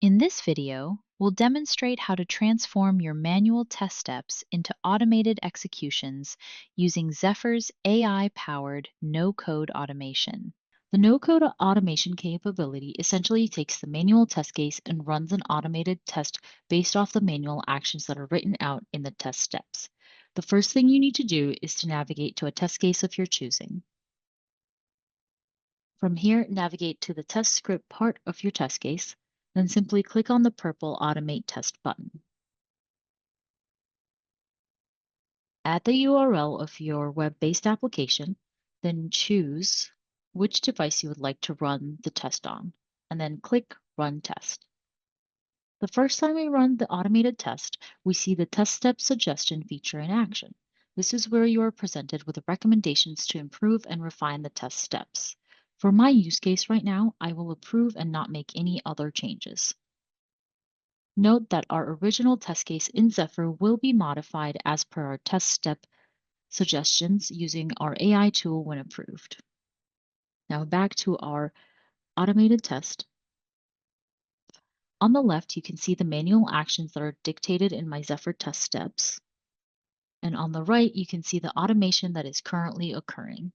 In this video, we'll demonstrate how to transform your manual test steps into automated executions using Zephyr's AI-powered no-code automation. The no-code automation capability essentially takes the manual test case and runs an automated test based off the manual actions that are written out in the test steps. The first thing you need to do is to navigate to a test case of your choosing. From here, navigate to the test script part of your test case, then simply click on the purple Automate Test button. Add the URL of your web-based application, then choose which device you would like to run the test on, and then click Run Test. The first time we run the automated test, we see the test step suggestion feature in action. This is where you are presented with recommendations to improve and refine the test steps. For my use case right now, I will approve and not make any other changes. Note that our original test case in Zephyr will be modified as per our test step suggestions using our AI tool when approved. Now back to our automated test. On the left, you can see the manual actions that are dictated in my Zephyr test steps. And on the right, you can see the automation that is currently occurring.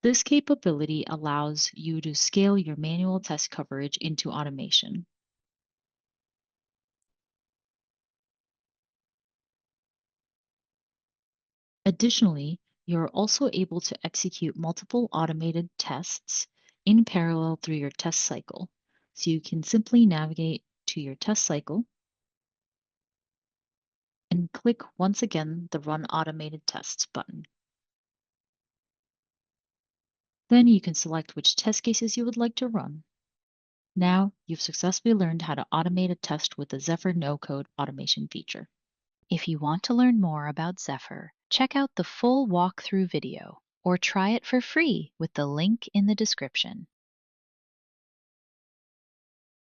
This capability allows you to scale your manual test coverage into automation. Additionally, you're also able to execute multiple automated tests in parallel through your test cycle. So you can simply navigate to your test cycle and click once again the Run Automated Tests button. Then you can select which test cases you would like to run. Now you've successfully learned how to automate a test with the Zephyr no-code automation feature. If you want to learn more about Zephyr, check out the full walkthrough video or try it for free with the link in the description.